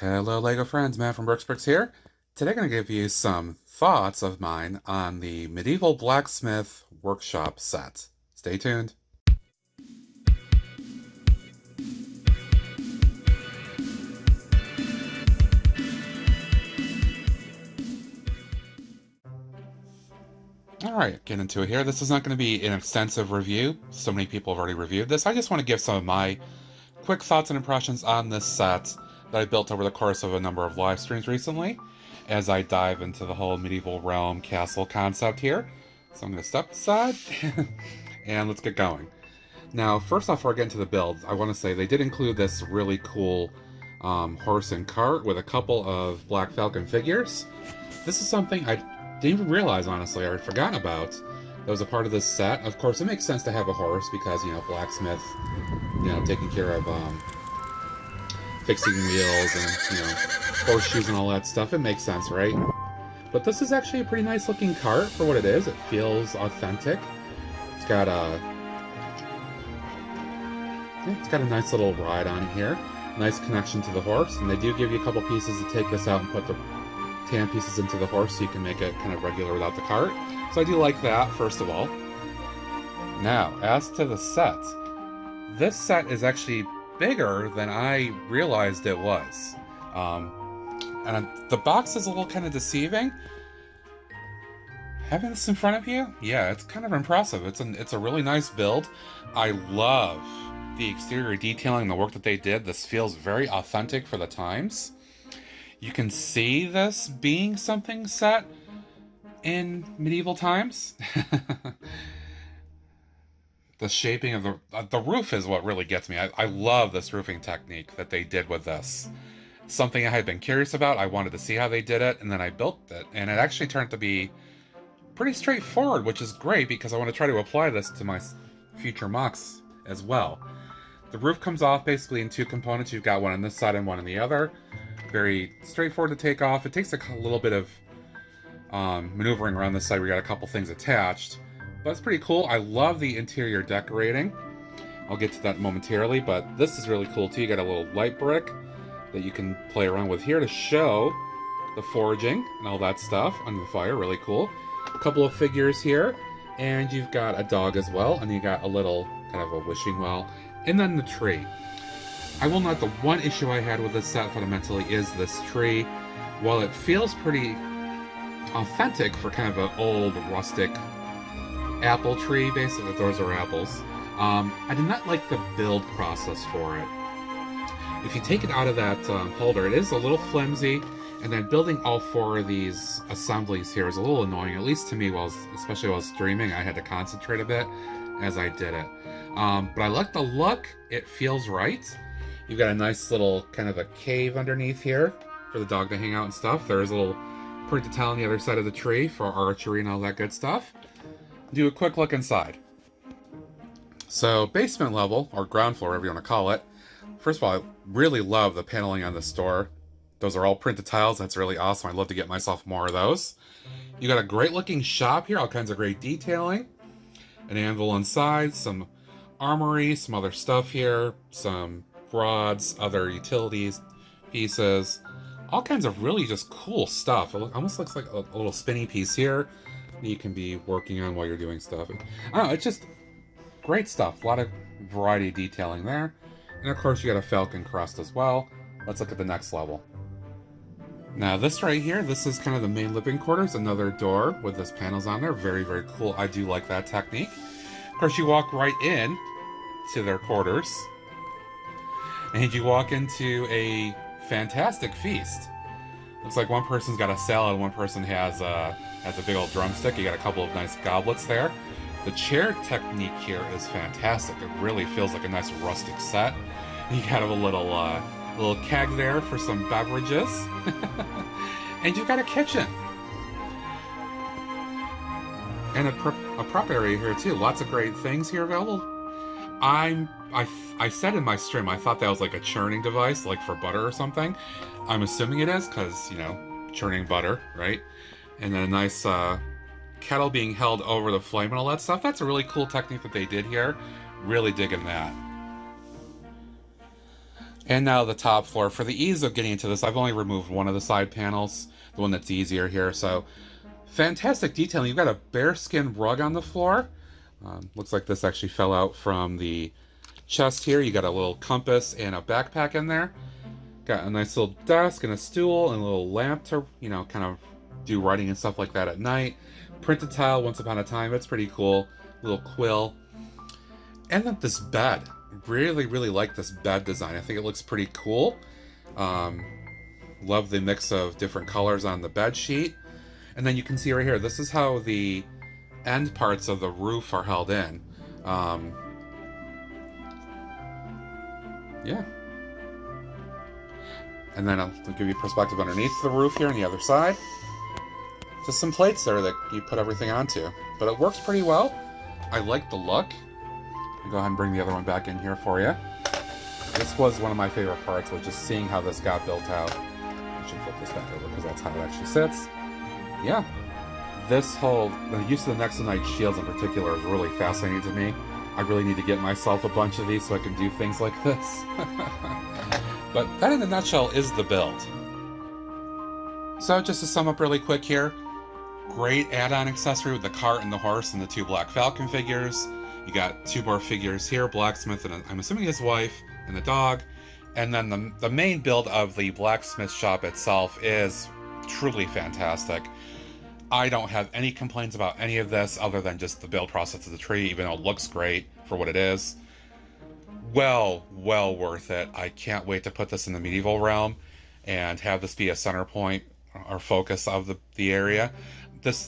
Hello LEGO friends, Matt from Bricks here. Today I'm going to give you some thoughts of mine on the Medieval Blacksmith Workshop set. Stay tuned. Alright, get into it here. This is not going to be an extensive review. So many people have already reviewed this. I just want to give some of my quick thoughts and impressions on this set that I built over the course of a number of live streams recently as I dive into the whole medieval realm castle concept here. So I'm going to step aside and let's get going. Now, first off, before I get into the builds, I want to say they did include this really cool horse and cart with a couple of Black Falcon figures. This is something I didn't even realize, honestly, I had forgotten about. That was a part of this set. Of course, it makes sense to have a horse because, blacksmith, taking care of fixing wheels and, horseshoes and all that stuff. It makes sense, right? But this is actually a pretty nice looking cart for what it is. It feels authentic. It's got a nice little ride on it here. Nice connection to the horse. And they do give you a couple pieces to take this out and put the tan pieces into the horse so you can make it kind of regular without the cart. So I do like that, first of all. Now, as to the set. This set is actually bigger than I realized it was. And the box is a little kind of deceiving. Having this in front of you, yeah, it's kind of impressive. It's a really nice build. I love the exterior detailing, the work that they did. This feels very authentic for the times. You can see this being something set in medieval times. The shaping of the roof is what really gets me. I love this roofing technique that they did with this. Something I had been curious about. I wanted to see how they did it, and then I built it. And it actually turned to be pretty straightforward, which is great because I want to try to apply this to my future mocks as well. The roof comes off basically in two components. You've got one on this side and one on the other. Very straightforward to take off. It takes a little bit of maneuvering around this side. We got a couple things attached. But it's pretty cool. I love the interior decorating. I'll get to that momentarily, but this is really cool too. You got a little light brick that you can play around with here to show the foraging and all that stuff under the fire. Really cool. A couple of figures here, and you've got a dog as well, and you got a little kind of a wishing well, and then the tree. I will note the one issue I had with this set fundamentally is this tree. While it feels pretty authentic for kind of an old rustic apple tree, basically, those are apples, I did not like the build process for it. If you take it out of that holder, it is a little flimsy, and then building all four of these assemblies here is a little annoying, at least to me, especially while streaming. I had to concentrate a bit as I did it. But I like the look. It feels right. You've got a nice little kind of a cave underneath here for the dog to hang out and stuff. There's a little printed tile on the other side of the tree for archery and all that good stuff. Do a quick look inside. So basement level, or ground floor, whatever you want to call it. First of all, I really love the paneling on this door. Those are all printed tiles. That's really awesome. I'd love to get myself more of those. You got a great looking shop here, all kinds of great detailing. An anvil inside, some armory, some other stuff here, some rods, other utilities pieces, all kinds of really just cool stuff. It almost looks like a little spinny piece here that you can be working on while you're doing stuff. I don't know, it's just great stuff. A lot of variety of detailing there. And of course you got a falcon crest as well. Let's look at the next level. Now this right here, this is kind of the main living quarters. Another door with this panels on there. Very, very cool. I do like that technique. Of course you walk right in to their quarters. And you walk into a fantastic feast. Looks like one person's got a salad, one person has a big old drumstick. You got a couple of nice goblets there. The chair technique here is fantastic. It really feels like a nice rustic set. You got a little keg there for some beverages. And you've got a kitchen. And a prep area here too. Lots of great things here available. I said in my stream, I thought that was like a churning device, like for butter or something. I'm assuming it is, because, churning butter, right? And then a nice kettle being held over the flame and all that stuff. That's a really cool technique that they did here. Really digging that. And now the top floor. For the ease of getting into this, I've only removed one of the side panels, the one that's easier here. So fantastic detailing. You've got a bearskin rug on the floor. Looks like this actually fell out from the chest here. You got a little compass and a backpack in there. Got a nice little desk and a stool and a little lamp to, you know, kind of do writing and stuff like that at night. Printed tile, once upon a time. It's pretty cool. Little quill. And then this bed. Really, really like this bed design. I think it looks pretty cool. Love the mix of different colors on the bed sheet. And then you can see right here, this is how the end parts of the roof are held in. Yeah. And then I'll give you perspective underneath the roof here on the other side. Just some plates there that you put everything onto. But it works pretty well. I like the look. I'll go ahead and bring the other one back in here for you. This was one of my favorite parts, was just seeing how this got built out. I should flip this back over because that's how it actually sits. Yeah. This whole, the use of the next to night shields in particular is really fascinating to me. I really need to get myself a bunch of these so I can do things like this. But that in a nutshell is the build. So just to sum up really quick here, great add-on accessory with the cart and the horse and the 2 Black Falcon figures. You got 2 more figures here, Blacksmith and I'm assuming his wife and the dog. And then the main build of the Blacksmith shop itself is truly fantastic. I don't have any complaints about any of this other than just the build process of the tree, even though it looks great for what it is. Well worth it. I can't wait to put this in the medieval realm and have this be a center point or focus of the area.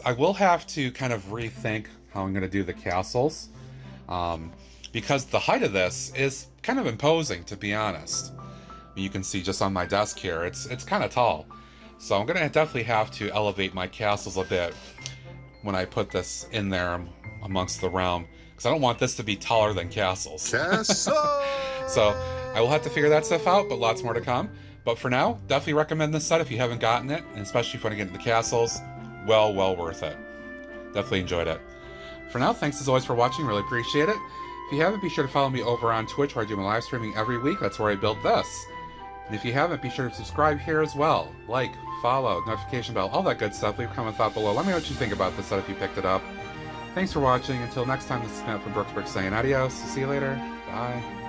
I will have to kind of rethink how I'm going to do the castles, because the height of this is kind of imposing, to be honest. You can see just on my desk here, it's kind of tall. So I'm going to definitely have to elevate my castles a bit when I put this in there amongst the realm, because I don't want this to be taller than castles. So I will have to figure that stuff out, but lots more to come. But for now, definitely recommend this set if you haven't gotten it, and especially if you want to get into the castles. Well worth it. Definitely enjoyed it. For now, thanks as always for watching. Really appreciate it. If you haven't, be sure to follow me over on Twitch, where I do my live streaming every week. That's where I build this. And if you haven't, be sure to subscribe here as well. Like, follow, notification bell, all that good stuff. Leave a comment thought below. Let me know what you think about this set if you picked it up. Thanks for watching. Until next time, this is Matt from Brooksburg saying adios. See you later. Bye.